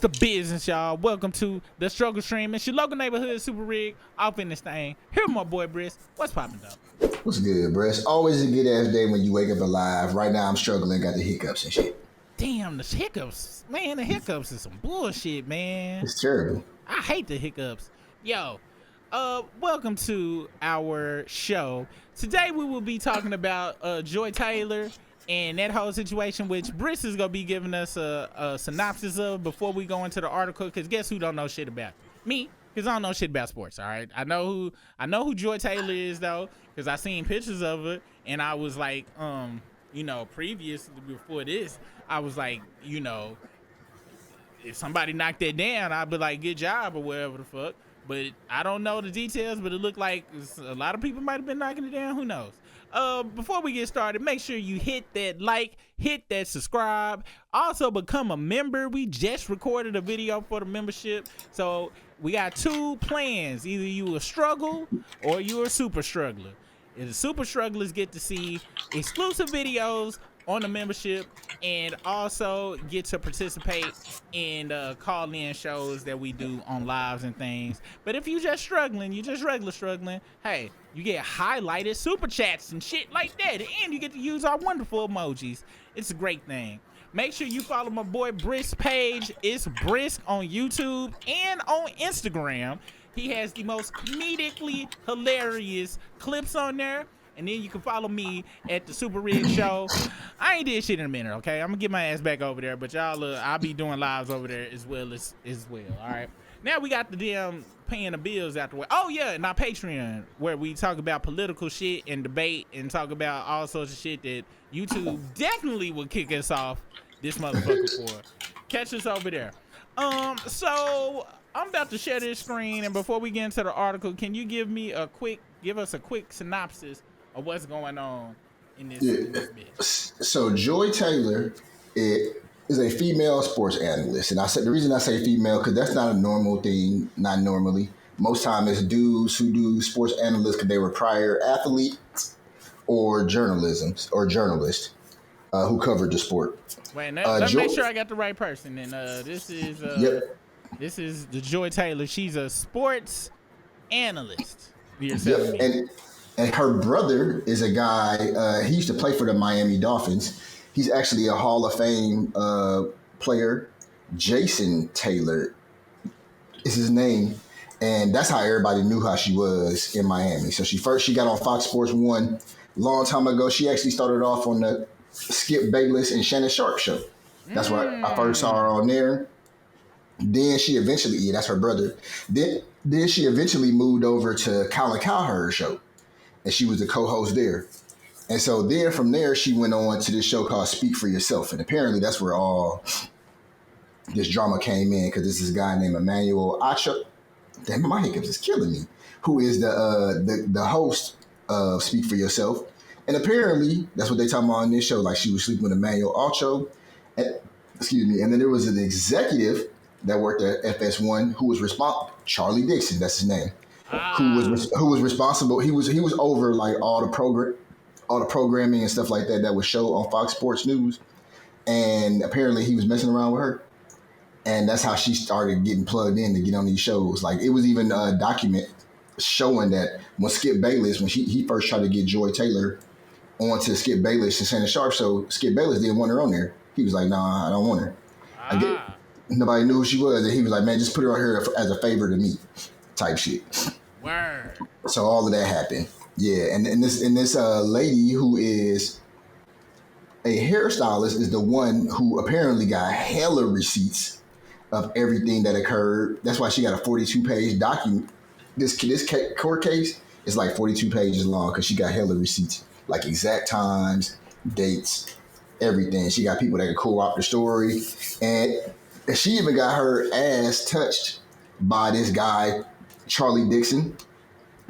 What's the business, y'all? Welcome to the Struggle Stream. It's your local neighborhood super rig off in this thing. Here with my boy Briss. What's poppin' though? What's good, Briss? Always a good ass day when you wake up alive. Right now I'm struggling, got the hiccups and shit. Damn, the hiccups. Man, the hiccups is some bullshit, man. It's terrible. I hate the hiccups. Yo, welcome to our show. Today we will be talking about Joy Taylor and that whole situation, which Briss is gonna be giving us a synopsis of before we go into the article. Cause guess who don't know shit about it? Me, cause I don't know shit about sports. All right, I know who Joy Taylor is though, cause I seen pictures of her, and I was like, previous before this, I was like, if somebody knocked that down, I'd be like, good job or whatever the fuck. But I don't know the details, but it looked like a lot of people might have been knocking it down. Who knows? Before we get started, make sure you hit that like, hit that subscribe. Also become a member. We just recorded a video for the membership. So we got two plans. Either you a struggle or you a super struggler. And the super strugglers get to see exclusive videos on the membership and also get to participate in call-in shows that we do on lives and things. But if you just struggling, you just regular struggling, hey, you get highlighted super chats and shit like that, and you get to use our wonderful emojis. It's a great thing. Make sure you follow my boy Brisk page. It's Brisk on YouTube and on Instagram. He has the most comedically hilarious clips on there. And then you can follow me at the Super Rig Show. I ain't did shit in a minute, okay? I'm gonna get my ass back over there, but y'all, I'll be doing lives over there as well. All right. Now we got the damn paying the bills out the way. Oh yeah, and our Patreon, where we talk about political shit and debate and talk about all sorts of shit that YouTube definitely would kick us off this motherfucker for. Catch us over there. So I'm about to share this screen, and before we get into the article, can you give us a quick synopsis of what's going on in this bitch? So Joy Taylor is a female sports analyst, and the reason I say female because that's not a normal thing. Not normally. Most time it's dudes who do sports analysts because they were prior athletes or journalists who covered the sport. Wait, let me make sure I got the right person. And this is This is the Joy Taylor. She's a sports analyst. And her brother is a guy, he used to play for the Miami Dolphins. He's actually a Hall of Fame player. Jason Taylor is his name. And that's how everybody knew how she was in Miami. So she got on Fox Sports 1 long time ago. She actually started off on the Skip Bayless and Shannon Sharp show. That's why I first saw her on there. Then she eventually, that's her brother. Then she eventually moved over to Colin Cowherd's show, and she was the co-host there. And so then from there, she went on to this show called Speak for Yourself, and apparently that's where all this drama came in because this is a guy named Emmanuel Acho. Damn, my hiccups is killing me. Who is the host of Speak for Yourself, and apparently that's what they talking about on this show. Like she was sleeping with Emmanuel Acho, and then there was an executive that worked at FS1 who was responsible, Charlie Dixon, that's his name, who was responsible. He was over like all the programming and stuff like that was shown on Fox Sports News, and apparently he was messing around with her, and that's how she started getting plugged in to get on these shows. Like it was even a document showing that when Skip Bayless, when he first tried to get Joy Taylor onto Skip Bayless and Shannon Sharp show, Skip Bayless didn't want her on there. He was like, nah, I don't want her. Nobody knew who she was, and he was like, man, just put her on here as a favor to me, type shit. Word. So all of that happened. Yeah, and this lady who is a hairstylist is the one who apparently got hella receipts of everything that occurred. That's why she got a 42-page document. This court case is like 42 pages long because she got hella receipts, like exact times, dates, everything. She got people that can co-opt the story, and she even got her ass touched by this guy, Charlie Dixon.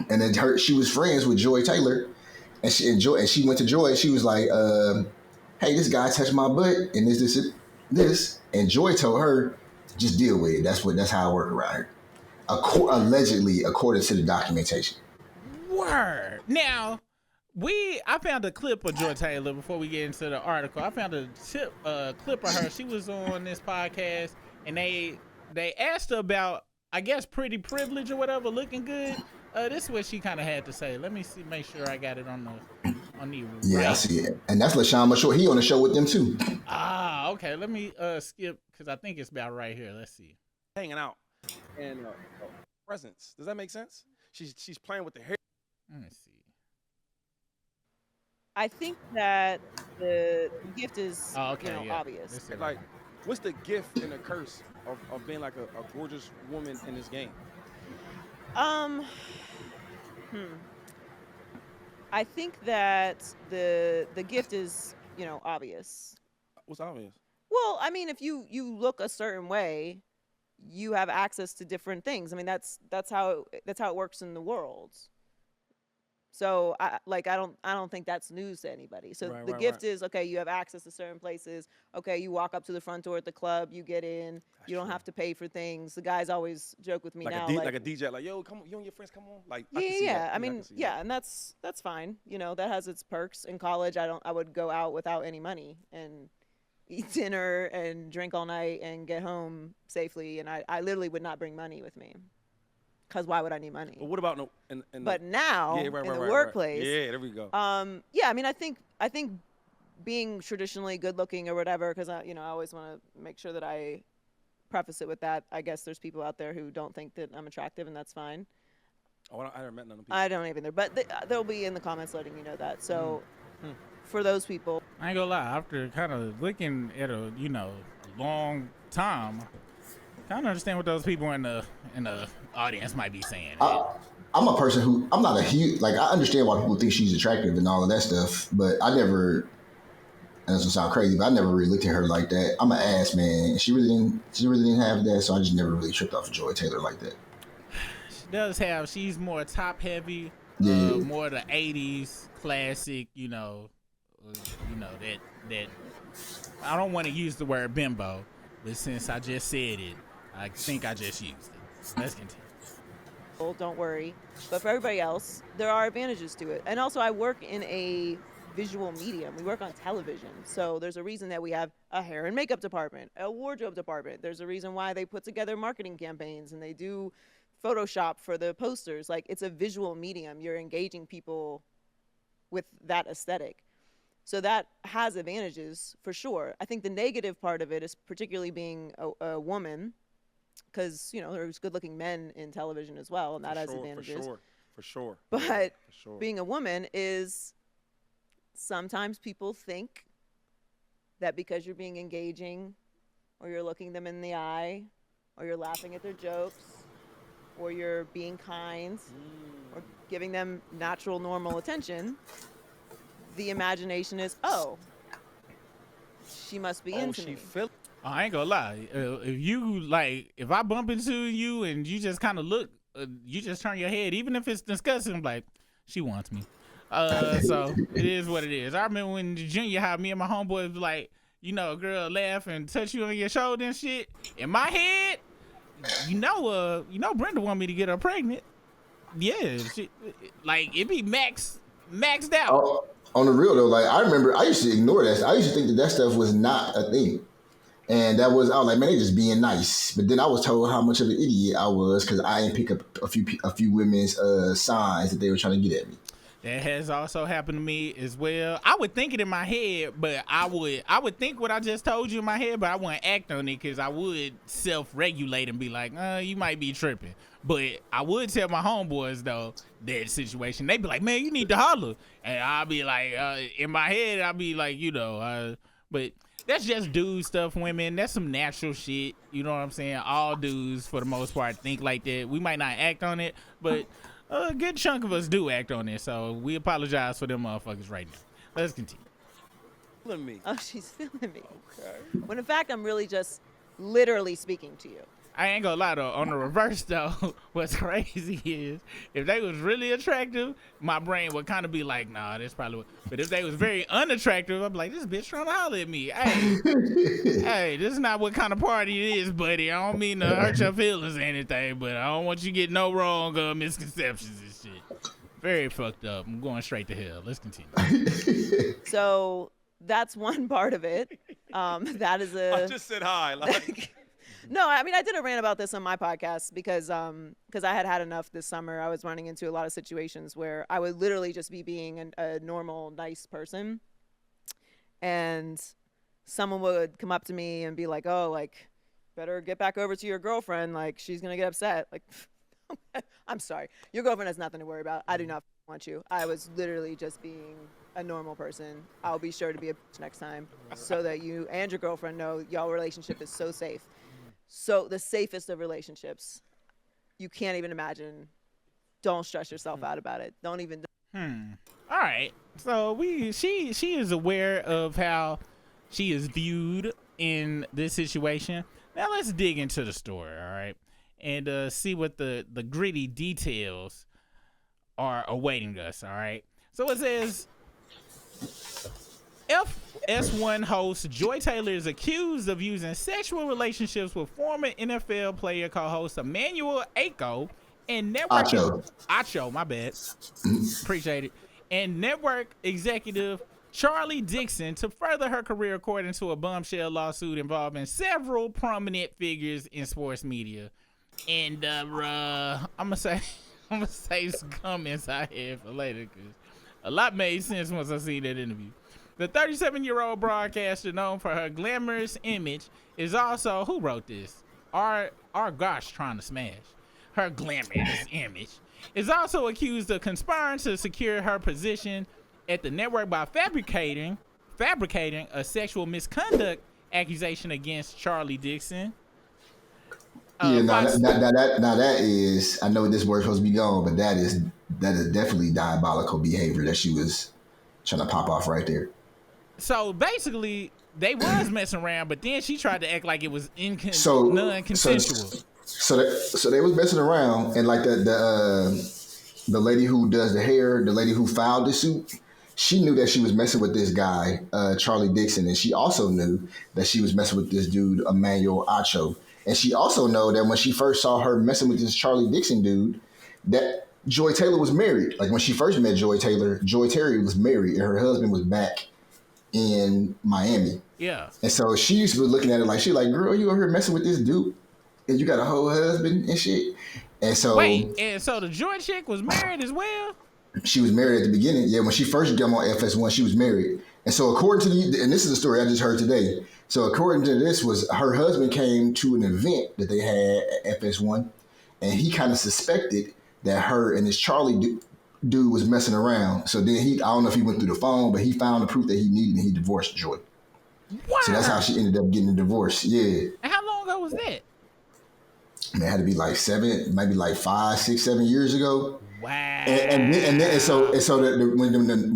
And then she was friends with Joy Taylor. And she went to Joy and she was like, hey, this guy touched my butt and this. And Joy told her, just deal with it. That's how I work around here. Allegedly, according to the documentation. Word. Now, I found a clip of Joy Taylor before we get into the article. I found a clip of her. She was on this podcast and they asked her about, I guess, pretty privilege or whatever, looking good. This is what she kind of had to say. Let me see, make sure I got it on the Yeah, I right. see it. And that's LaShawn Mashore. He on the show with them too. Ah, okay. Let me skip because I think it's about right here. Let's see. Hanging out and presence. Does that make sense? She's playing with the hair. Let me see. I think that the gift is Yeah. obvious. This is Like, what's the gift and the curse of being like a gorgeous woman in this game? I think that the gift is obvious. What's obvious? Well, I mean, if you look a certain way, you have access to different things. I mean, that's how it works in the world. So I don't think that's news to anybody. So the gift is, okay, you have access to certain places. Okay, you walk up to the front door at the club, you get in. You don't have to pay for things. The guys always joke with me Like now, like a DJ, like, yo, come on, you and your friends, come on. Like, I can see yeah. that. I mean, that. and that's fine. That has its perks. In college, I would go out without any money and eat dinner and drink all night and get home safely. And I literally would not bring money with me. Because why would I need money? But what about but now in the workplace, yeah, there we go. yeah, I mean, I think being traditionally good looking or whatever, because I always want to make sure that I preface it with that. I guess there's people out there who don't think that I'm attractive, and that's fine. Oh, I haven't met none of people. I don't either, but they'll be in the comments letting you know that. So for those people, I ain't gonna lie. After kind of looking at a long time, kind of understand what those people in the audience might be saying. I'm a person who I'm not a huge I understand why people think she's attractive and all of that stuff, but I never. And this will sound crazy, but I never really looked at her like that. I'm an ass man. She really didn't have that, so I just never really tripped off of Joy Taylor like that. She does have. She's more top heavy. Yeah. More the '80s classic. That. I don't want to use the word bimbo, but since I just said it, I think I just used it. Let's continue. don't worry. But for everybody else, there are advantages to it. And also, I work in a visual medium. We work on television. So there's a reason that we have a hair and makeup department, a wardrobe department. There's a reason why they put together marketing campaigns and they do Photoshop for the posters. Like, it's a visual medium. You're engaging people with that aesthetic. So that has advantages for sure. I think the negative part of it is particularly being a woman, because there's good-looking men in television as well, and that has advantages. For sure. But being a woman is sometimes people think that because you're being engaging, or you're looking them in the eye, or you're laughing at their jokes, or you're being kind, or giving them natural, normal attention, the imagination is, oh, she must be into me. I ain't gonna lie. If I bump into you and you just kind of look, you just turn your head, even if it's disgusting, I'm like, she wants me. So it is what it is. I remember when junior high, me and my homeboys was like, a girl laugh and touch you on your shoulder and shit. In my head, Brenda want me to get her pregnant. Yeah, it be maxed out. Oh, on the real though, I remember I used to ignore that. I used to think that stuff was not a thing. And I was like, man, they just being nice. But then I was told how much of an idiot I was because I didn't pick up a few women's signs that they were trying to get at me. That has also happened to me as well. I would think it in my head, but I would think what I just told you in my head, but I wouldn't act on it because I would self-regulate and be like, you might be tripping. But I would tell my homeboys, though, that situation. They'd be like, man, you need to holler. And I'll be like, in my head, I'll be like, but that's just dude stuff, women. That's some natural shit. You know what I'm saying? All dudes, for the most part, think like that. We might not act on it, but a good chunk of us do act on it. So we apologize for them motherfuckers right now. Let's continue. Feeling me. Oh, she's feeling me. Okay. When in fact, I'm really just literally speaking to you. I ain't gonna lie though, on the reverse though, what's crazy is if they was really attractive, my brain would kind of be like, nah, that's probably what. But if they was very unattractive, I'm like, this bitch trying to holler at me. Hey, this is not what kind of party it is, buddy. I don't mean to hurt your feelings or anything, but I don't want you to get no wrong misconceptions and shit. Very fucked up. I'm going straight to hell. Let's continue. So that's one part of it. That is I just said hi. No, I mean, I did a rant about this on my podcast because I had enough this summer. I was running into a lot of situations where I would literally just be being a normal, nice person, and someone would come up to me and be like, "Oh, like, better get back over to your girlfriend. Like, she's gonna get upset." Like, I'm sorry, your girlfriend has nothing to worry about. I do not want you. I was literally just being a normal person. I'll be sure to be a bitch next time, so that you and your girlfriend know y'all relationship is so safe. So the safest of relationships, you can't even imagine. Don't stress yourself out about it. Don't even. All right. So she is aware of how she is viewed in this situation. Now let's dig into the story, all right, and see what the gritty details are awaiting us. All right. So it says, FS1 host Joy Taylor is accused of using sexual relationships with former NFL player co-host Emmanuel Acho and network Acho, my bad. Appreciate it. And network executive Charlie Dixon to further her career, according to a bombshell lawsuit involving several prominent figures in sports media. And I'm gonna say some comments I had for later because a lot made sense once I seen that interview. The 37-year-old broadcaster, known for her glamorous image, is also, who wrote this? Our gosh, trying to smash. Her glamorous image is also accused of conspiring to secure her position at the network by fabricating a sexual misconduct accusation against Charlie Dixon. Now that is, I know this word's supposed to be gone, but that is definitely diabolical behavior that she was trying to pop off right there. So basically, they was messing around, but then she tried to act like it was non-consensual. So they was messing around, and like the lady who does the hair, the lady who filed the suit, she knew that she was messing with this guy, Charlie Dixon, and she also knew that she was messing with this dude, Emmanuel Acho. And she also know that when she first saw her messing with this Charlie Dixon dude, that Joy Taylor was married. Like when she first met Joy Taylor was married, and her husband was back in Miami. Yeah. And so she used to be looking at it like, girl, you over here messing with this dude, and you got a whole husband and shit. And so and so the Joy chick was married as well? She was married at the beginning. Yeah, when she first came on FS1, she was married. And so according to and this is a story I just heard today. So according to this, was her husband came to an event that they had at FS1, and he kind of suspected that her and this Charlie dude was messing around. So then I don't know if he went through the phone, but he found the proof that he needed, and he divorced Joy. Wow. So that's how she ended up getting a divorce. Yeah. And how long ago was that? Man, it had to be like 5, 6, 7 years ago. Wow. And so when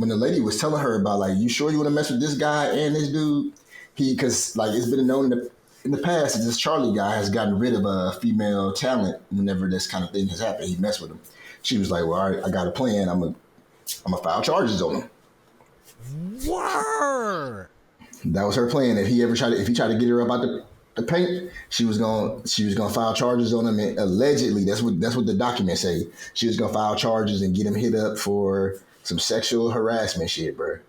the lady was telling her about, like, you sure you want to mess with this guy and this dude? Because like it's been known in the past that this Charlie guy has gotten rid of a female talent whenever this kind of thing has happened. He messed with him. She was like, well, all right, I got a plan. I'm gonna file charges on him. Word. That was her plan. If he tried to get her up out the paint, she was gonna file charges on him. And allegedly, that's what the documents say. She was gonna file charges and get him hit up for some sexual harassment shit, bro.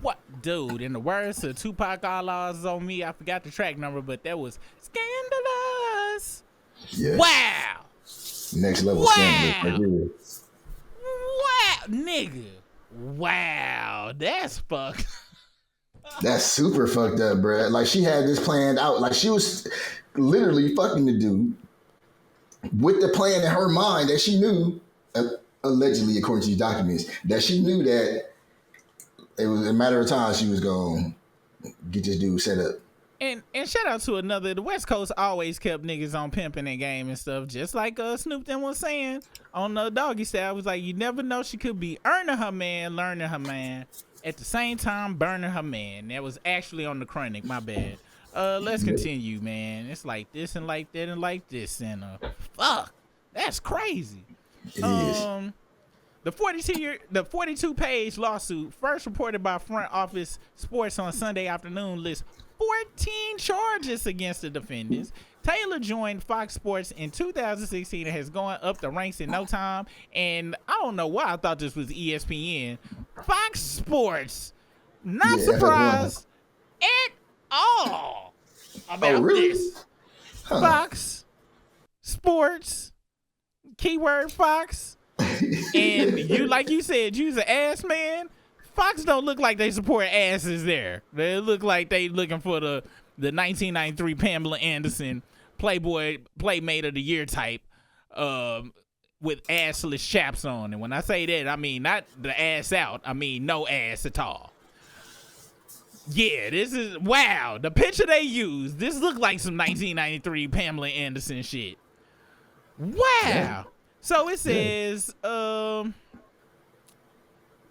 What, dude? In the words of Tupac, All Eyes on Me, I forgot the track number, but that was scandalous. Yes. Wow. Next level scandalous right here. Wow, nigga. Wow, that's fucked. That's super fucked up, bro. Like she had this planned out. Like she was literally fucking the dude with the plan in her mind that she knew, allegedly according to these documents, that she knew that it was a matter of time she was going to get this dude set up. And shout out to the West Coast always kept niggas on pimping and game and stuff, just like Snoop then was saying on the Doggy Style. Was like, you never know, she could be earning her man, learning her man, at the same time burning her man. That was actually on the Chronic, my bad. Let's continue, man. It's like this and like that and like this and fuck, that's crazy. It is. The 42-page lawsuit, first reported by Front Office Sports on Sunday afternoon, lists 14 charges against the defendants. Taylor joined Fox Sports in 2016 and has gone up the ranks in no time. And I don't know why I thought this was ESPN. Fox Sports, not surprised at all about really? this. Fox Sports, keyword Fox, and you, like you said, you's an ass man. Fox don't look like they support asses there. They look like they looking for the 1993 Pamela Anderson Playboy Playmate of the Year type, with assless chaps on. And when I say that, I mean not the ass out. I mean no ass at all. Yeah, this is, wow. The picture they used, this looked like some 1993 Pamela Anderson shit. Wow. Yeah. So it says, wow,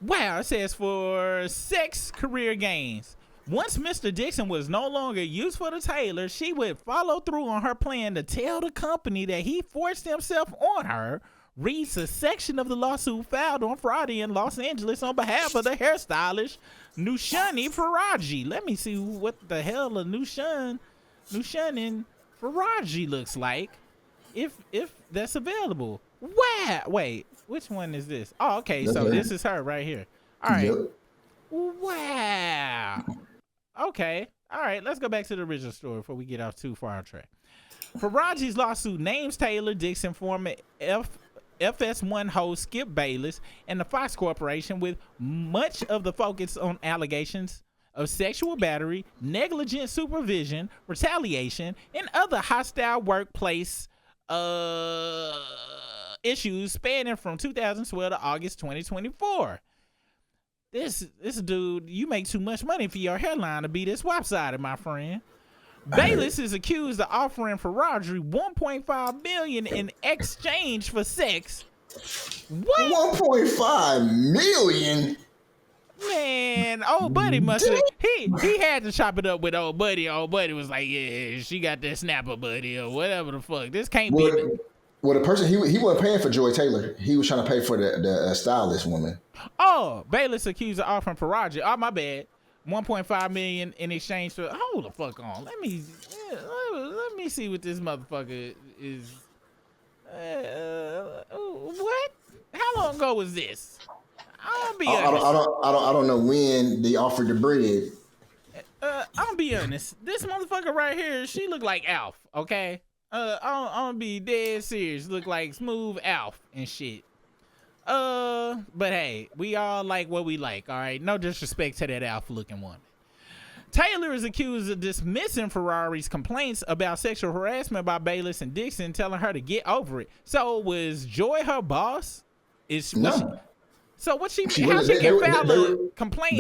it says for sex career gains. Once Mr. Dixon was no longer useful to Taylor, she would follow through on her plan to tell the company that he forced himself on her, reads a section of the lawsuit filed on Friday in Los Angeles on behalf of the hairstylist Nushani Faraji. Let me see what the hell a Nushanin Faraji looks like, if that's available. Wow, wait, which one is this? Oh, okay, so this is her right here. All right. Yep. Wow. Okay. All right, let's go back to the original story before we get off too far on track. Faraji's lawsuit names Taylor Dixon, former FS1 host Skip Bayless, and the Fox Corporation, with much of the focus on allegations of sexual battery, negligent supervision, retaliation, and other hostile workplace issues spanning from 2012 to August 2024. This dude, you make too much money for your hairline to be this lopsided, my friend. Bayless is accused of offering Faraji $1.5 million in exchange for sex. What? $1.5 million? Man, old buddy must have, he had to chop it up with old buddy. Old buddy was like, yeah, she got that snapper, buddy, or whatever the fuck. This can't be. Well, the person, he wasn't paying for Joy Taylor. He was trying to pay for the stylist woman. Oh, Bayless accused of offering Faraji, oh my bad, $1.5 million in exchange for, hold the fuck on. Let me see what this motherfucker is. What? How long ago was this? I'll be honest. I don't know when they offered the bread. I'll be honest. This motherfucker right here, she look like Alf, okay? I'm gonna be dead serious. Look like smooth Alf and shit. But hey, we all like what we like, all right? No disrespect to that Alf looking woman. Taylor is accused of dismissing Ferrari's complaints about sexual harassment by Bayless and Dixon, telling her to get over it. So was Joy her boss? No. So what she how she can file a complaint?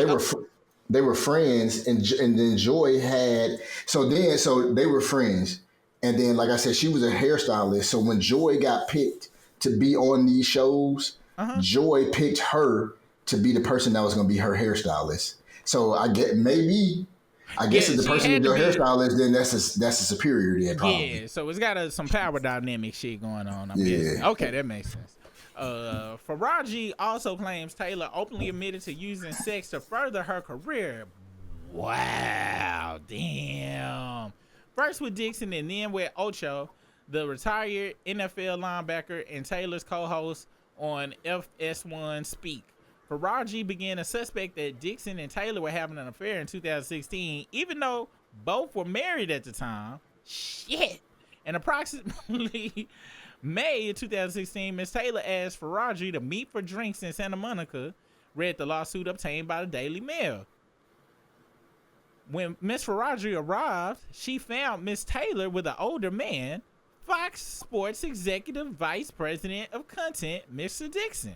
They were friends, and then Joy had so they were friends, and then like I said, she was a hairstylist. So when Joy got picked to be on these shows, Joy picked her to be the person that was going to be her hairstylist. So I guess if the person is your hairstylist, then that's a superior then probably. Yeah, so it's got some power dynamic shit going on. I'm guessing. Okay, that makes sense. Faraji also claims Taylor openly admitted to using sex to further her career. Wow, damn. First with Dixon and then with Ocho, the retired NFL linebacker and Taylor's co-host on FS1 Speak. Faraji began to suspect that Dixon and Taylor were having an affair in 2016, even though both were married at the time. Shit. And approximately May of 2016, Ms. Taylor asked Faraji to meet for drinks in Santa Monica, read the lawsuit obtained by the Daily Mail. When Ms. Faraji arrived, she found Ms. Taylor with an older man, Fox Sports Executive Vice President of Content, Mr. Dixon.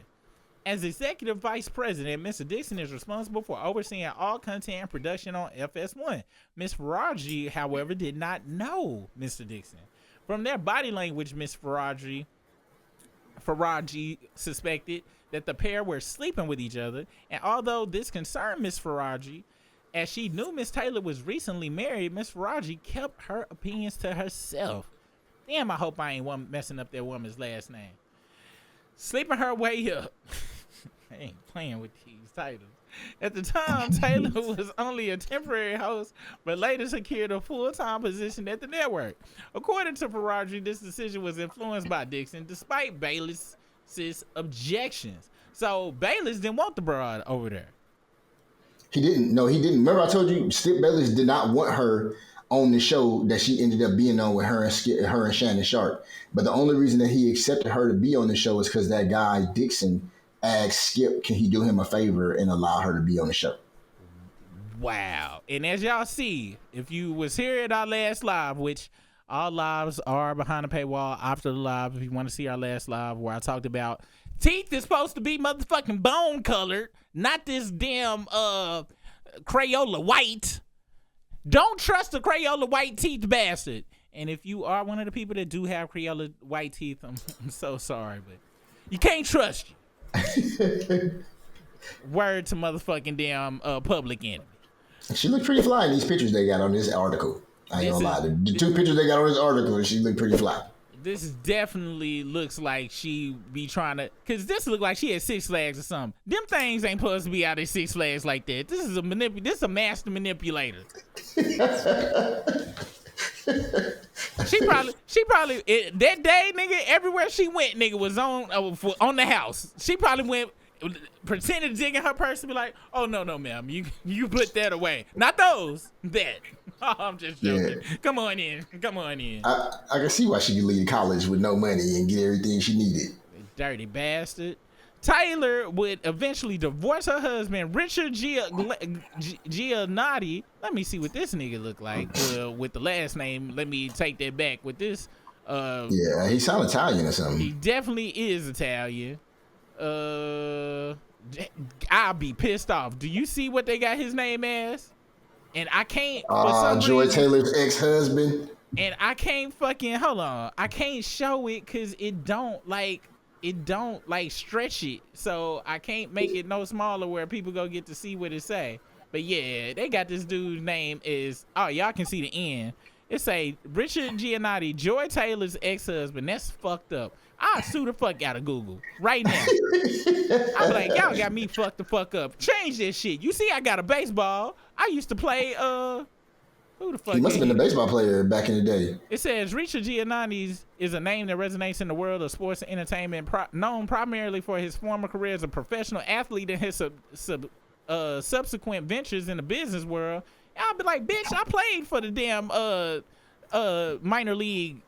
As Executive Vice President, Mr. Dixon is responsible for overseeing all content and production on FS1. Ms. Faraji, however, did not know Mr. Dixon. From their body language, Ms. Faraji suspected that the pair were sleeping with each other, and although this concerned Ms. Faraji, as she knew Ms. Taylor was recently married, Ms. Faraji kept her opinions to herself. Damn, I hope I ain't messing up that woman's last name. Sleeping her way up. I ain't playing with these titles. At the time, Taylor was only a temporary host, but later secured a full-time position at the network. According to Faraji, this decision was influenced by Dixon, despite Bayless's objections. So Bayless didn't want the broad over there. He didn't. No, he didn't. Remember I told you Skip Bayless did not want her on the show that she ended up being on with her and Shannon Sharp. But the only reason that he accepted her to be on the show is because that guy Dixon asked Skip, can he do him a favor and allow her to be on the show? Wow. And as y'all see, if you was here at our last live, which all lives are behind the paywall after the live, if you want to see our last live where I talked about teeth is supposed to be motherfucking bone colored, not this damn Crayola white. Don't trust the Crayola white teeth bastard. And if you are one of the people that do have Crayola white teeth, I'm so sorry, but you can't trust you. Word to motherfucking damn Public Enemy. She looked pretty fly in these pictures they got on this article. I ain't gonna lie. The two pictures they got on this article, she looked pretty fly. This definitely looks like she be trying to, cause this look like she had Six Flags or something. Them things ain't supposed to be out at Six Flags like that. This is a master manipulator. She probably that day, nigga, everywhere she went, nigga, was on the house. She probably went pretended to dig in her purse and be like, oh no, ma'am, you put that away. Not those. That. Oh, I'm just joking. Yeah. Come on in. I can see why she could leave college with no money and get everything she needed. Dirty bastard. Taylor would eventually divorce her husband, Richard Giannotti. Let me see what this nigga look like with the last name. Let me take that back with this. Yeah, he sounds Italian or something. He definitely is Italian. I'll be pissed off. Do you see what they got his name as? And I can't. Joy Taylor's ex-husband. And I can't fucking hold on. I can't show it because it don't stretch it. So I can't make it no smaller where people go get to see what it say. But yeah, they got this dude's name is. Oh, y'all can see the end. It say Richard Giannotti, Joy Taylor's ex-husband. That's fucked up. I'll sue the fuck out of Google right now. I'm like, y'all got me fucked the fuck up. Change this shit. You see, I got a baseball. I used to play, who the fuck? He must have been a baseball player back in the day. It says Richard Giannotti is a name that resonates in the world of sports and entertainment, known primarily for his former career as a professional athlete and his subsequent ventures in the business world. I'll be like, bitch, I played for the damn minor league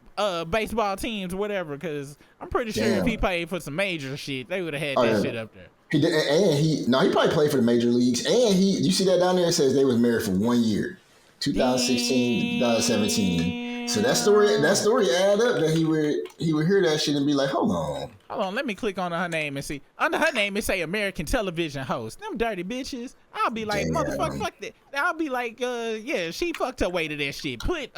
baseball teams or whatever, because I'm pretty sure if he played for some major shit, they would have had that shit up there. He did, and he probably played for the major leagues, and you see that down there? It says they was married for 1 year, 2016 to 2017. So that story add up that he would hear that shit and be like, hold on, let me click on her name and see. Under her name it say American television host. Them dirty bitches. I'll be like, motherfucker, fuck that. I'll be like, yeah, she fucked her way to that shit. Put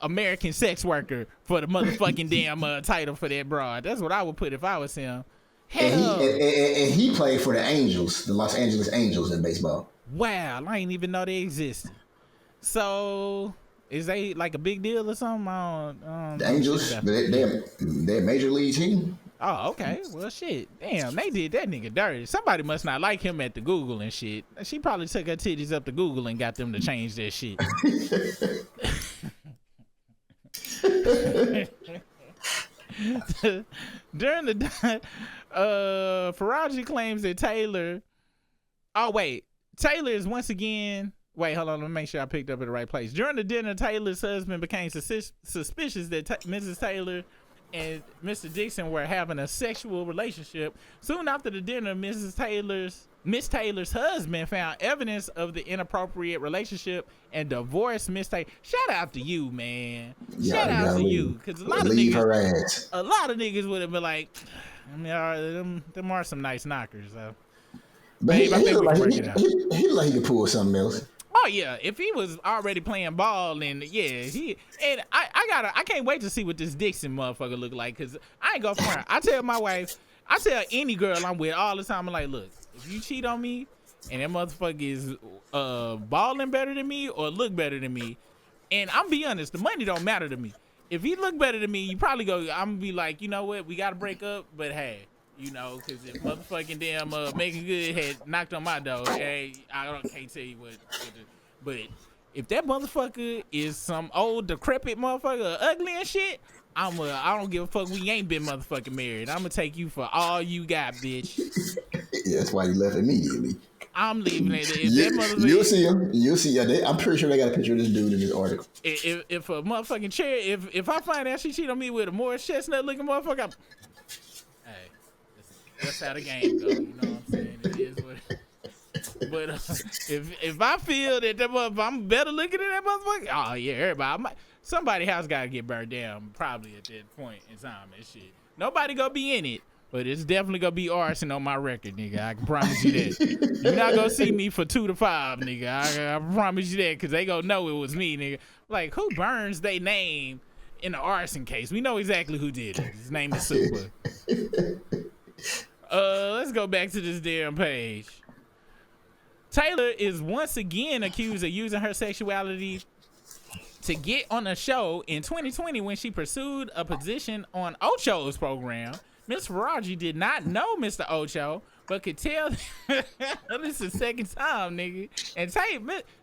American sex worker for the motherfucking damn title for that broad. That's what I would put if I was him. And he played for the Angels, the Los Angeles Angels in baseball. Wow, I didn't even know they existed. So, is they like a big deal or something? The Angels, they're a major league team. Oh, okay. Well, shit. Damn, they did that nigga dirty. Somebody must not like him at the Google and shit. She probably took her titties up to Google and got them to change their shit. During the Faraji claims that Taylor is once again hold on, let me make sure I picked up at the right place. During the dinner, Taylor's husband became suspicious that Mrs. Taylor and Mr. Dixon were having a sexual relationship. Soon after the dinner, Miss Taylor's husband found evidence of the inappropriate relationship and divorced Miss Taylor. Shout out to you, man. Shout out to you, because a lot of niggas would have been like, I mean, them are some nice knockers. But he looked like he could pull something else. Oh yeah, if he was already playing ball, and I can't wait to see what this Dixon motherfucker look like, cause I ain't gonna front. I tell any girl I'm with all the time, I'm like, look, if you cheat on me and that motherfucker is balling better than me or look better than me, and I'm be honest, the money don't matter to me. If he look better than me, you probably I'm gonna be like, you know what, we gotta break up, but hey. You know, because if motherfucking damn Making Good had knocked on my door, hey, can't tell you what. But if that motherfucker is some old decrepit motherfucker, ugly and shit, I don't give a fuck. We ain't been motherfucking married. I'm gonna take you for all you got, bitch. Yeah, that's why you left immediately. I'm leaving it. If You, that motherfucker, you'll see him. You'll see. Yeah, I'm pretty sure they got a picture of this dude in this article. if a motherfucking chair, if I find out she cheat on me with a Morris Chestnut looking motherfucker, hey, that's how the game go. You know what I'm saying? It is what. But if I feel that I'm better looking than that motherfucker, oh yeah, everybody, somebody house gotta get burned down probably at that point in time and shit. Nobody gonna be in it, but it's definitely gonna be arson on my record, nigga. I can promise you that. You're not gonna see me for 2 to 5, nigga. I promise you that, cause they gonna know it was me, nigga. Like, who burns their name in the arson case? We know exactly who did it. His name is Super. Let's go back to this damn page. Taylor is once again accused of using her sexuality to get on a show in 2020 when she pursued a position on Ocho's program. Miss Faraji did not know Mr. Ocho, but could tell this is the second time, nigga. And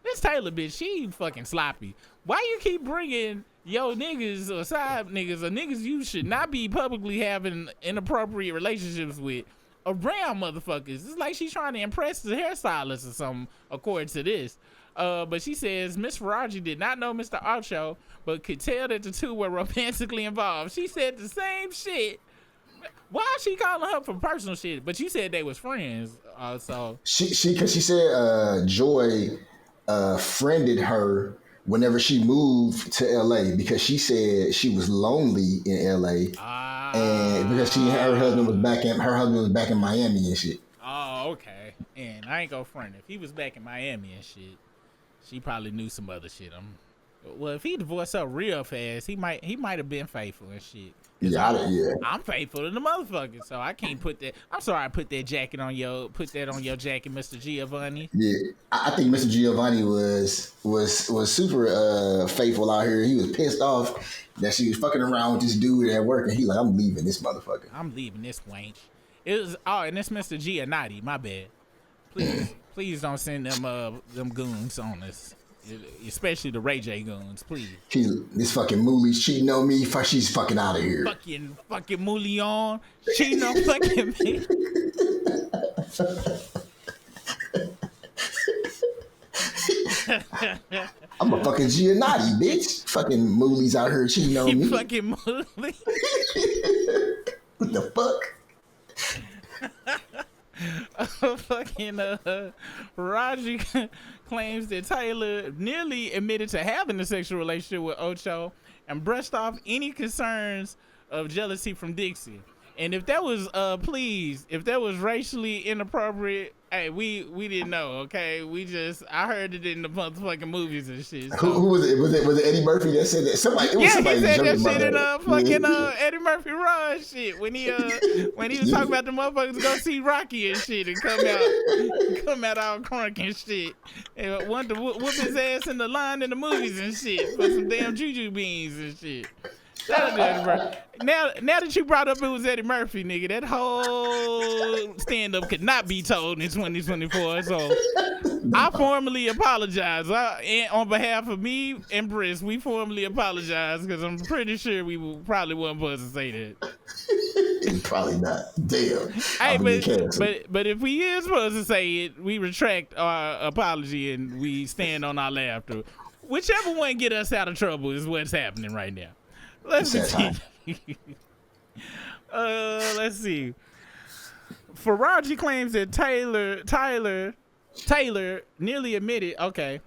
this Taylor bitch, she fucking sloppy. Why you keep bringing yo niggas or side niggas or niggas you should not be publicly having inappropriate relationships with around motherfuckers? It's like she's trying to impress the hairstylist or something, according to this. But she says Miss Faraji did not know Mr. Ocho, but could tell that the two were romantically involved. She said the same shit. Why is she calling her for personal shit? But you said they was friends. So because she said Joy friended her whenever she moved to LA because she said she was lonely in LA, and because her husband was back in Miami and shit. Oh, okay. And I ain't gonna front. If he was back in Miami and shit, she probably knew some other shit. Well, if he divorced her real fast, he might have been faithful and shit. Yeah, I'm faithful to the motherfucker, so I can't put that. I'm sorry, I put that on your jacket, Mr. Giovanni. Yeah, I think Mr. Giovanni was super faithful out here. He was pissed off that she was fucking around with this dude at work, and he like, I'm leaving this motherfucker. I'm leaving this wench. And it's Mr. Giannotti. My bad. Please don't send them goons on us. Especially the Ray J goons, please. This fucking Mooley's cheating on me. She's fucking out of here. Fucking Mooley on cheating on fucking me. I'm a fucking Giannotti, bitch. Fucking Mooley's out here cheating on me. Fucking Mooley. What the fuck? Fucking Raji claims that Taylor nearly admitted to having a sexual relationship with Ocho and brushed off any concerns of jealousy from Dixie. And if that was if that was racially inappropriate, hey, we didn't know, okay? I heard it in the motherfucking movies and shit. So. Who was it? Was it Eddie Murphy that said that? Somebody He said that shit in fucking Eddie Murphy Raw shit when he was talking about the motherfuckers go see Rocky and shit and come out all crunk and shit and want to whoop his ass in the line in the movies and shit for some damn juju beans and shit. Now that you brought up it was Eddie Murphy, nigga, that whole stand-up could not be told in 2024. So I formally apologize. On behalf of me and Briss, we formally apologize because I'm pretty sure we probably wasn't supposed to say that. Probably not. Damn. Hey, but if we is supposed to say it, we retract our apology and we stand on our laughter. Whichever one get us out of trouble is what's happening right now. Let's see. Let's see. Faraji claims that Taylor nearly admitted, to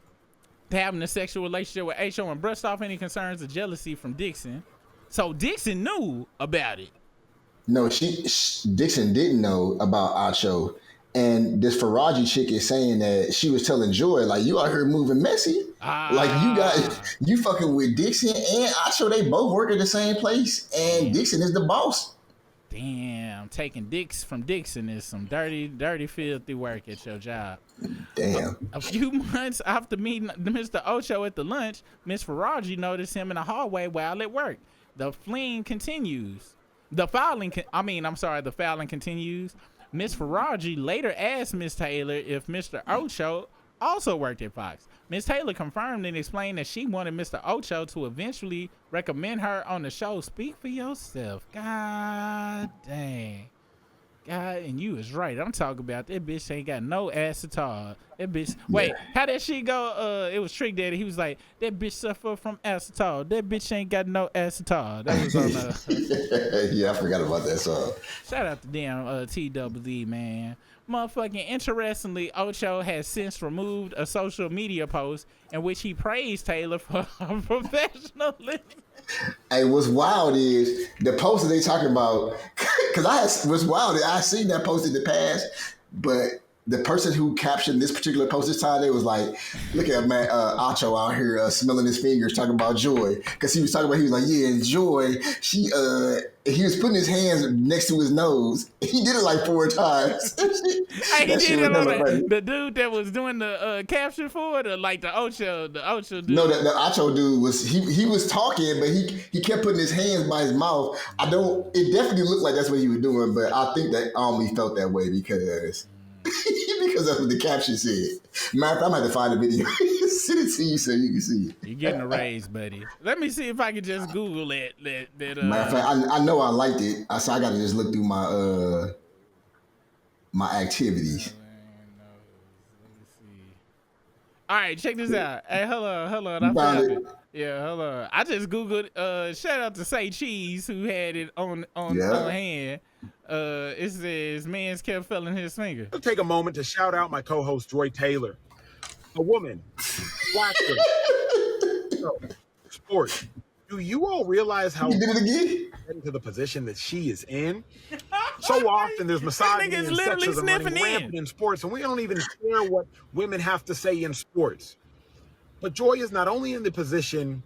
having a sexual relationship with H.O. and brushed off any concerns of jealousy from Dixon. So Dixon knew about it. No, Dixon didn't know about Acho. And this Faraji chick is saying that she was telling Joy, like, you out here moving messy. Like, you fucking with Dixon and Acho, they both work at the same place. And Dixon is the boss. Damn, taking dicks from Dixon is some dirty, filthy work at your job. Damn. A few months after meeting Mr. Ocho at the lunch, Miss Faraji noticed him in the hallway while at work. The fouling continues. The fouling continues. Miss Faraji later asked Miss Taylor if Mr. Ocho also worked at Fox. Miss Taylor confirmed and explained that she wanted Mr. Ocho to eventually recommend her on the show. Speak for yourself. God God, and you was right. I'm talking about that bitch ain't got no ass at all. That bitch. Wait, how that shit go? It was Trick Daddy. He was like, that bitch suffer from ass at all. That bitch ain't got no ass at all. That was on. Yeah, I forgot about that song. Shout out to damn TWD, man. Motherfucking interestingly, Ocho has since removed a social media post in which he praised Taylor for her professionalism. Hey, what's wild is the post that they talking about, because what's wild is I seen that post in the past, but the person who captioned this particular post this time, they was like, look at man, Acho out here smelling his fingers talking about Joy. Because he was talking about, he was like, yeah, and Joy, he was putting his hands next to his nose. He did it like 4 times. Hey, he did it on the dude that was doing the caption for it, or like the Ocho dude? No, the Acho dude was, he was talking, but he kept putting his hands by his mouth. It definitely looked like that's what he was doing, but I think that I only felt that way because that's what the caption said. Matter of fact, I'm going to have to find the video. Send it to you so you can see it. You're getting a raise, buddy. Let me see if I can just Google it. Matter of fact, I know I liked it. So I got to just look through my my activities. Let me see. All right, check this out. Hey, hold on. I found it. Yeah, hold on. I just Googled, shout out to Say Cheese who had it on hand. It says, man's kept feeling his finger. I'll take a moment to shout out my co-host, Joy Taylor. A woman, black woman. So, sports. Do you all realize how into the position that she is in? So often there's misogyny and sexism running rampant in sports, and we don't even care what women have to say in sports. But Joy is not only in the position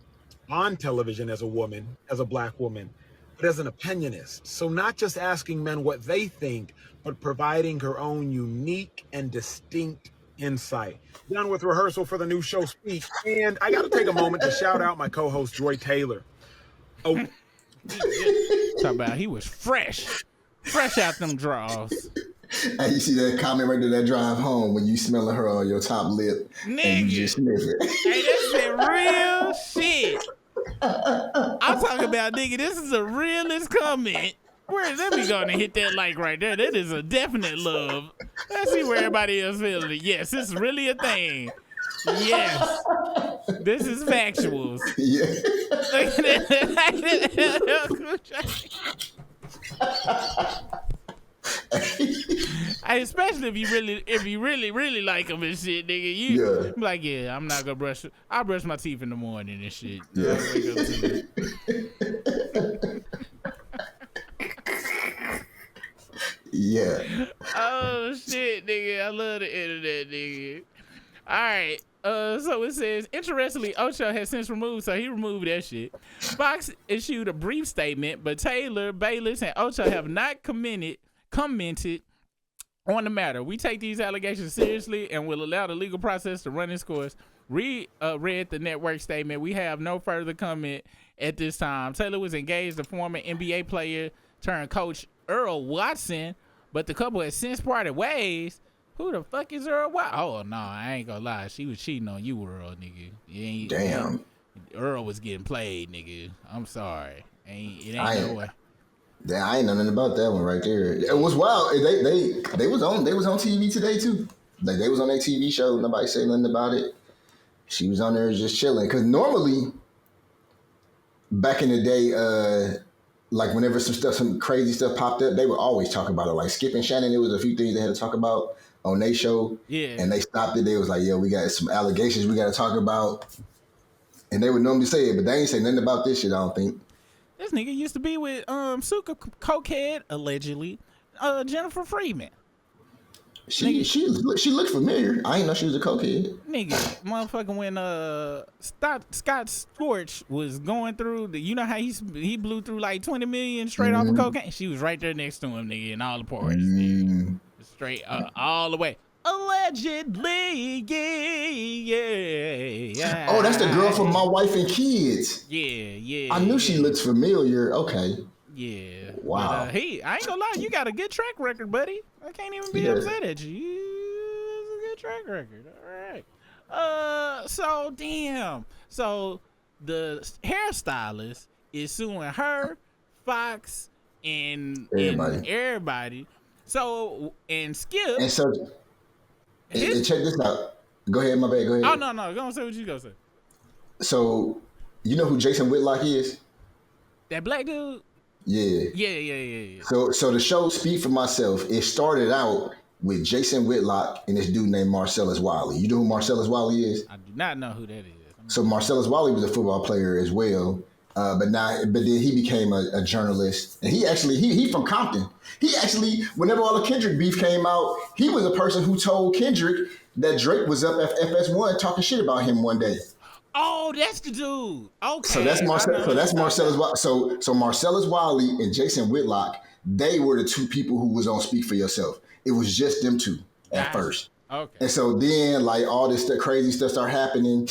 on television as a woman, as a black woman, but as an opinionist. So not just asking men what they think, but providing her own unique and distinct insight. Done with rehearsal for the new show Speak, and I got to take a moment to shout out my co-host, Joy Taylor. Oh, talk about he was fresh out them draws. Hey, you see that comment right there, that drive home when you smelling her on your top lip, nigga, and you just sniff it. Hey, that's that real shit. I'm talking about, nigga, this is the realest comment. Let me go and hit that like right there. That is a definite love. Let's see where everybody else feeling it. Yes, this is really a thing. Yes. This is factuals. Yeah. Especially if you really like them and shit, nigga. You be like, yeah, I'm not gonna I'll brush my teeth in the morning and shit. Yeah. Yeah. Oh shit, nigga. I love the internet, nigga. All right. So it says, interestingly, Ocho has since removed, so he removed that shit. Fox issued a brief statement, but Taylor, Bayless, and Ocho have not commented on the matter. We take these allegations seriously and will allow the legal process to run its course. Read the network statement. We have no further comment at this time. Taylor was engaged to former NBA player turned coach Earl Watson, but the couple has since parted ways. Who the fuck is Earl Watson? Oh, no, I ain't gonna lie. She was cheating on you, Earl, nigga. Damn. Earl was getting played, nigga. I'm sorry. It ain't no way. I ain't know nothing about that one right there. It was wild. They was on TV today too. Like they was on their TV show. Nobody said nothing about it. She was on there just chilling. Cause normally, back in the day, like whenever some crazy stuff popped up, they would always talk about it. Like Skip and Shannon, there was a few things they had to talk about on their show. Yeah. And they stopped it. They was like, yo, we got some allegations we got to talk about. And they would normally say it, but they ain't say nothing about this shit, I don't think. This nigga used to be with Suka cokehead, allegedly, Jennifer Freeman. She looked familiar. I didn't know she was a cokehead. Nigga, motherfucker, when Scott Storch was going through you know how he blew through like 20 million straight off of cocaine? She was right there next to him, nigga, in all the parties. Nigga. Straight all the way. Allegedly, yeah. Oh, that's the girl from My Wife and Kids. Yeah. I knew she looked familiar. Okay. Yeah. Wow. But, I ain't gonna lie, you got a good track record, buddy. I can't even be upset at you. It's a good track record. All right. So damn. So the hairstylist is suing her, Fox, and everybody So and Skip. And so, and check this out. Go ahead, my bad. Go ahead. Oh no, go on, say what you gonna say. So, you know who Jason Whitlock is? That black dude. Yeah. Yeah. So the show Speak for Myself, it started out with Jason Whitlock and this dude named Marcellus Wiley. You know who Marcellus Wiley is? I do not know who that is. So Marcellus Wiley was a football player as well, but then he became a journalist, and he from Compton. He actually, whenever all the Kendrick beef came out, he was a person who told Kendrick that Drake was up at FS1 talking shit about him one day. Oh, that's the dude. Okay. So that's Marcellus. So Marcellus Wiley and Jason Whitlock, they were the two people who was on Speak for Yourself. It was just them two at first. Okay. And so then, like, all this crazy stuff started happening.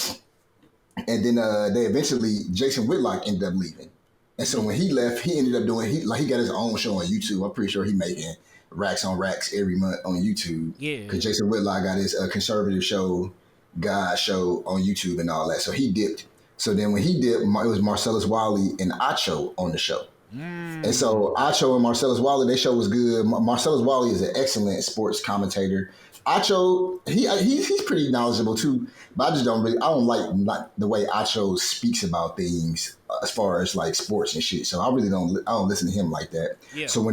And then they eventually, Jason Whitlock ended up leaving. And so when he left, he ended up he got his own show on YouTube. I'm pretty sure he making racks on racks every month on YouTube. Yeah. Because Jason Whitlock got his conservative show, God show on YouTube and all that. So he dipped. So then when he dipped, it was Marcellus Wiley and Acho on the show. And so Acho and Marcellus Wiley, their show was good. Marcellus Wiley is an excellent sports commentator. Acho, he's pretty knowledgeable too, but I don't like the way Acho speaks about things as far as like sports and shit. So I don't listen to him like that. Yeah. So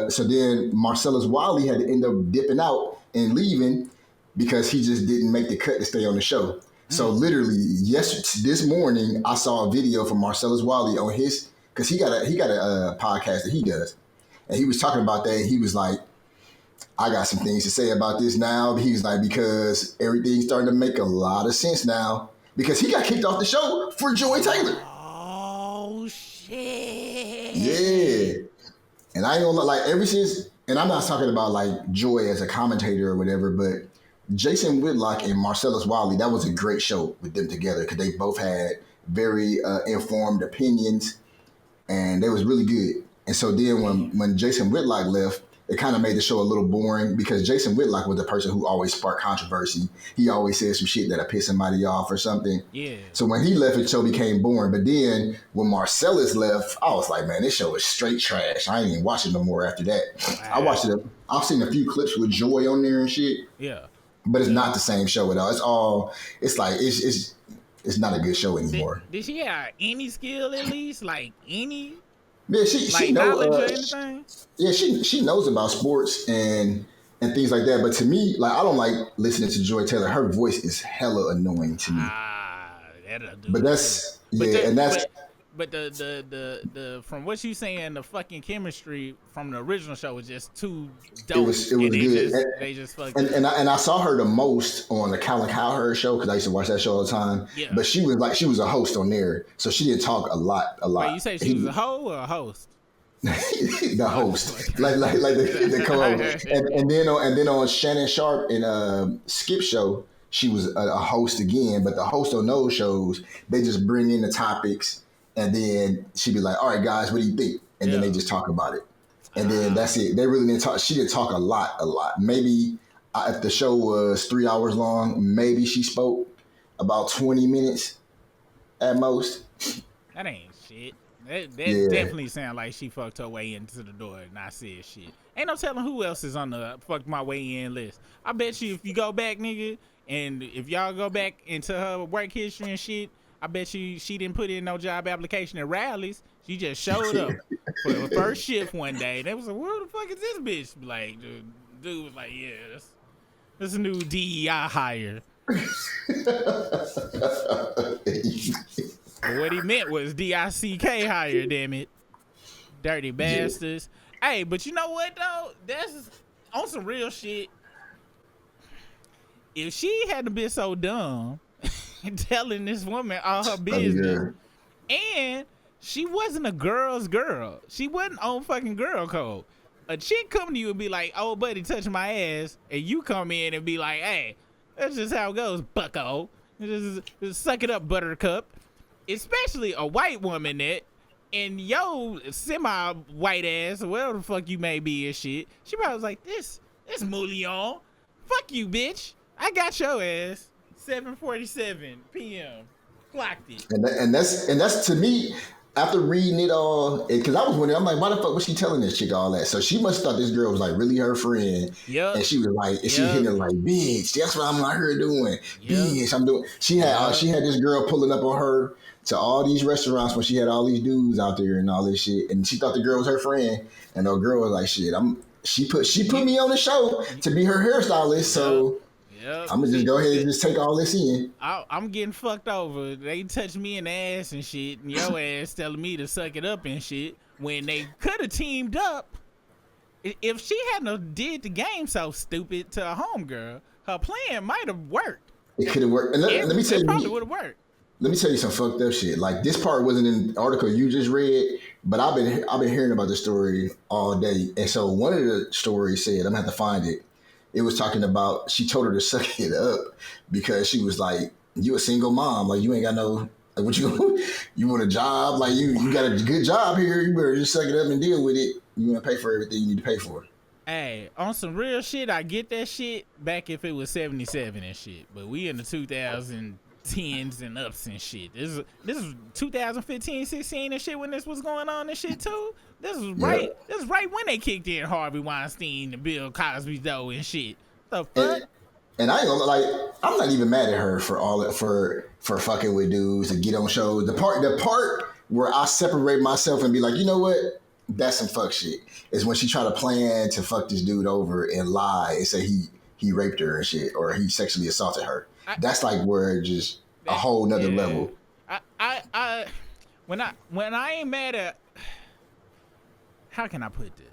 so then Marcellus Wiley had to end up dipping out and leaving because he just didn't make the cut to stay on the show. So literally, this morning I saw a video from Marcellus Wiley on his, because he got a podcast that he does, and he was talking about that. And he was like, I got some things to say about this now. He was like, because everything's starting to make a lot of sense now. Because he got kicked off the show for Joy Taylor. Oh, shit. Yeah. And I ain't gonna like ever since, and I'm not talking about like Joy as a commentator or whatever, but Jason Whitlock and Marcellus Wiley, that was a great show with them together because they both had very informed opinions and they was really good. And so then when Jason Whitlock left, it kind of made the show a little boring because Jason Whitlock was the person who always sparked controversy. He always said some shit that'll piss somebody off or something. Yeah. So when he left, the show became boring. But then when Marcellus left, I was like, man, this show is straight trash. I ain't even watching no more after that. Wow. I watched it. I've seen a few clips with Joy on there and shit. Yeah. But it's not the same show at all. It's not a good show anymore. Did she have any skill at least? Like any? Yeah, she knowledge knows or anything? Yeah, she knows about sports and things like that. But to me, like, I don't like listening to Joy Taylor. Her voice is hella annoying to me. That'll do. But that's But the from what you saying, the fucking chemistry from the original show was just too dope. It was good. They just fucking. And I saw her the most on the Colin Cowherd show because I used to watch that show all the time. Yeah. But she was a host on there, so she didn't talk a lot. Wait, you say she was a hoe or a host? The host, like the co-host, and then on Shannon Sharp and Skip show, she was a host again. But the host on those shows, they just bring in the topics. And then she'd be like, all right, guys, what do you think? And then they just talk about it. And then that's it. They really didn't talk. She didn't talk a lot. Maybe if the show was 3 hours long, maybe she spoke about 20 minutes at most. That ain't shit. That definitely sound like she fucked her way into the door and I said shit. Ain't no telling who else is on the fuck my way in list. I bet you if you go back, nigga, and if y'all go back into her work history and shit, I bet you she didn't put in no job application at Rally's. She just showed up for the first shift one day. They was like, "Where the fuck is this bitch?" Like, dude was like, "Yeah, this is a new DEI hire." But what he meant was DICK hire. Damn it, dirty bastards. Yeah. Hey, but you know what though? That's on some real shit. If she hadn't been so dumb. Telling this woman all her business, and she wasn't a girl's girl. She wasn't on fucking girl code. A chick come to you and be like, "Oh, buddy, touch my ass," and you come in and be like, "Hey, that's just how it goes, bucko. Just suck it up, buttercup." Especially a white woman and yo semi-white ass, or whatever the fuck you may be and shit. She probably was like, "This Moulion, fuck you, bitch. I got your ass." 7:47 p.m. Clocked it. And that's to me, after reading it all, because I was wondering, I'm like, why the fuck was she telling this chick all that? So she must have thought this girl was like really her friend, Yep. and she was like, and she hitting her like, bitch, that's what I'm out here doing, bitch, I'm doing. She had this girl pulling up on her to all these restaurants when she had all these dudes out there and all this shit, and she thought the girl was her friend, and the girl was like, shit, she put me on the show to be her hairstylist, so. Yep. I'm gonna just go ahead and just take all this in. I'm getting fucked over. They touch me in the ass and shit, and your ass telling me to suck it up and shit. When they could have teamed up, if she hadn't did the game so stupid to a homegirl, her plan might have worked. It could have worked. And let me tell you, it probably would have worked. Let me tell you some fucked up shit. Like this part wasn't in the article you just read, but I've been hearing about this story all day. And so one of the stories said, I'm gonna have to find it. It was talking about she told her to suck it up because she was like, you a single mom, like you ain't got no like what you want a job, like you got a good job here, you better just suck it up and deal with it. You want to pay for everything you need to pay for. Hey, on some real shit, I get that shit back if it was 77 and shit, but we in the 2010s and ups and shit. This is 2015, 16 and shit when this was going on and shit too. This is right. Yep. This is right when they kicked in Harvey Weinstein and Bill Cosby's dough and shit. The fuck. And I ain't gonna like. I'm not even mad at her for all that for fucking with dudes and get on shows. The part where I separate myself and be like, you know what, that's some fuck shit. Is when she try to plan to fuck this dude over and lie and say he raped her and shit or he sexually assaulted her. That's like where just a whole nother level. When I ain't mad at. How can I put this?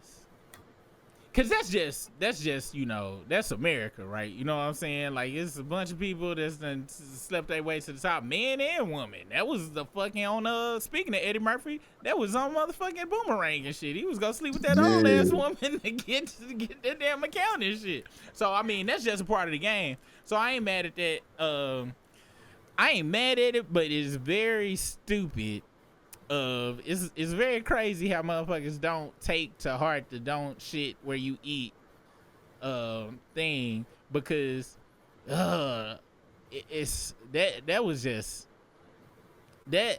Cause that's just that's America, right? You know what I'm saying? Like it's a bunch of people that's done slept their way to the top, man and woman. That was the fucking on speaking of Eddie Murphy, that was on motherfucking Boomerang and shit. He was gonna sleep with that old ass woman to get that damn account and shit. So I mean that's just a part of the game. So I ain't mad at that. I ain't mad at it, but it's very stupid. It's very crazy how motherfuckers don't take to heart the don't shit where you eat thing because it's that was just that's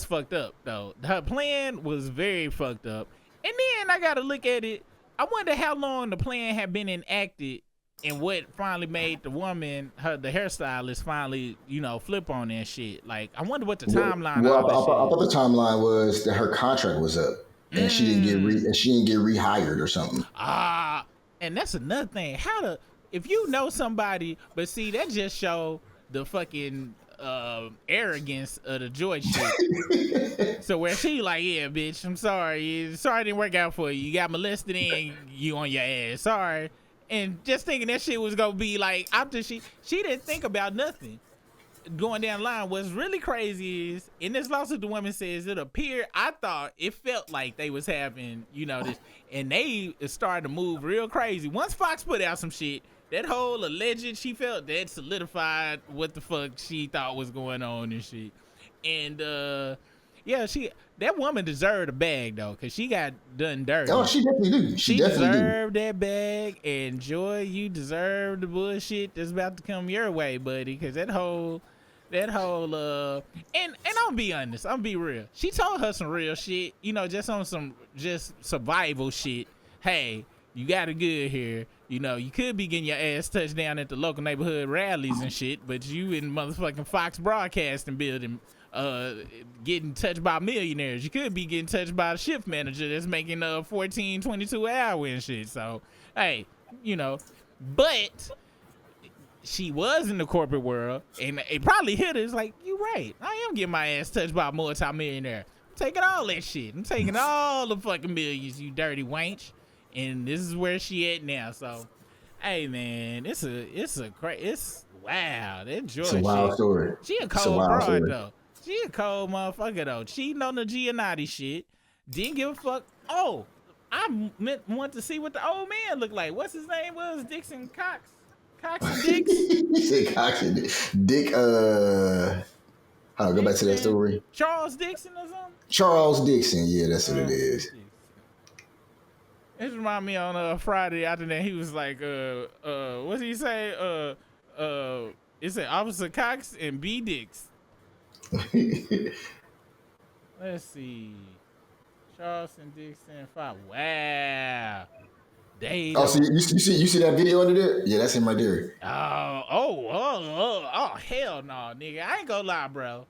fucked up though. Her plan was very fucked up, and then I gotta look at it. I wonder how long the plan had been enacted and what finally made the woman, the hairstylist, finally, flip on that shit. Like, I wonder what the timeline. Well, I thought the timeline was that her contract was up and she didn't get rehired or something. And that's another thing. If you know somebody, but see, that just show the fucking arrogance of the George shit. So where she like, yeah, bitch, I'm sorry it didn't work out for you. You got molested and you on your ass. Sorry. And just thinking that shit was gonna be like after she didn't think about nothing going down the line. What's really crazy is in this lawsuit the woman says it felt like they was having this, and they started to move real crazy. Once Fox put out some shit, that whole alleged she felt that solidified what the fuck she thought was going on and shit. And that woman deserved a bag though, cause she got done dirty. Oh, she definitely do. She definitely deserved that bag. And Joy, you deserve the bullshit that's about to come your way, buddy. Cause that whole, and I'm gonna be honest, I'm gonna be real. She told her some real shit, just on some survival shit. Hey, you got it good here. You could be getting your ass touched down at the local neighborhood rallies and shit, but you in motherfucking Fox Broadcasting building. Getting touched by millionaires. You could be getting touched by a shift manager that's making 14, 22 hour and shit. So, hey, but she was in the corporate world and it probably hit her. It's like, you right. I am getting my ass touched by a multi-millionaire. I'm taking all that shit. I'm taking all the fucking millions, you dirty wench. And this is where she at now. So, hey man, it's wow. That George. It's a wild story. She a cold broad though. She a cold motherfucker though. Cheating on the Giannotti shit. Didn't give a fuck. Oh, I want to see what the old man looked like. What's his name was? Dixon Cox. Cox and Dix. He said Cox and Dick. Go back to that story. Charles Dixon or something. Charles Dixon. Yeah, that's what it is. It reminded me on Friday after that. He was like, what's he say? It said Officer Cox and B Dix. Let's see. Charleston Dixon 5. Wow. They Oh, don't. so you see that video under there? Yeah, that's him right there. Oh, hell no, nigga. I ain't gonna lie, bro.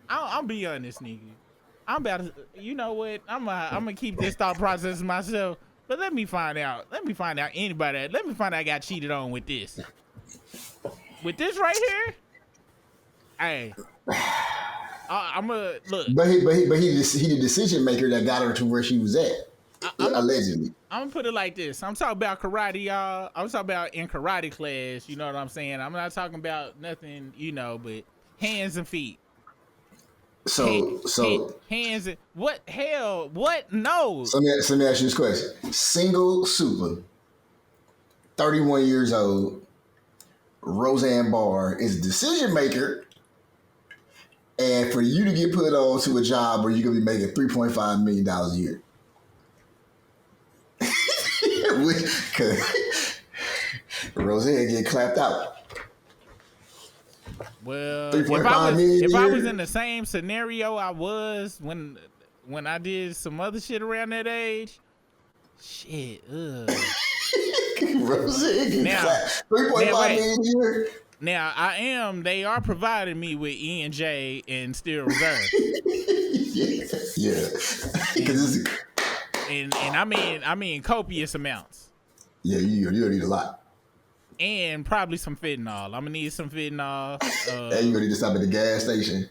I'll be honest, nigga. I'm about to, you know what? I'm gonna keep this thought process myself. But let me find out. Let me find out I got cheated on with this. With this right here? Hey. I'm gonna look. But he the decision maker that got her to where she was at. Allegedly. I'm gonna put it like this. I'm talking about karate, y'all. I'm talking about in karate class. You know what I'm saying? I'm not talking about nothing, you know, but hands and feet. So Hands and what hell? What? No. So let me ask you this question. Single super, 31 years old, Roseanne Barr is a decision maker. And for you to get put on to a job where you're gonna be making $3.5 million a year. Cause Roseanne get clapped out. Well, 3.5 million if a I year? was in the same scenario I was when I did some other shit around that age, shit, Roseanne get Now- clapped. 3.5 million a year. Now they are providing me with E&J and Steel Reserve. Yeah. Because and I mean copious amounts. yeah, you need a lot. And probably some fentanyl. I'm gonna need some fentanyl. And you gonna need to stop at the gas station.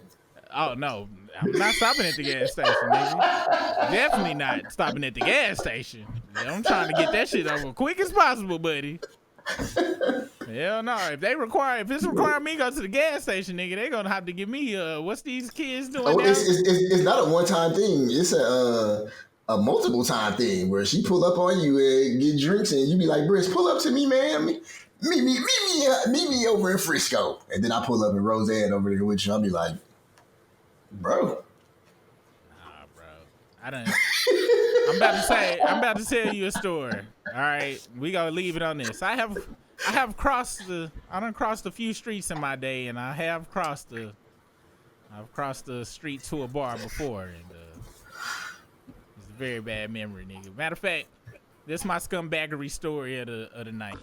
Oh no, I'm not stopping at the gas station, nigga. Definitely not stopping at the gas station. Yeah, I'm trying to get that shit over quick as possible, buddy. Hell no. If it's requiring me to go to the gas station, nigga, they gonna have to give me what's these kids doing Oh, now? it's not a one-time thing. It's a multiple time thing where she pull up on you and get drinks and you be like, Briss, pull up to me, man. Meet me over in Frisco. And then I pull up and Roseanne over there with you. I'll be like, bro. Nah, bro. I'm about to tell you a story. All right, we gotta leave it on this. I done crossed a few streets in my day, and I've crossed the street to a bar before, and it's a very bad memory, nigga. Matter of fact, this is my scumbaggery story of the night.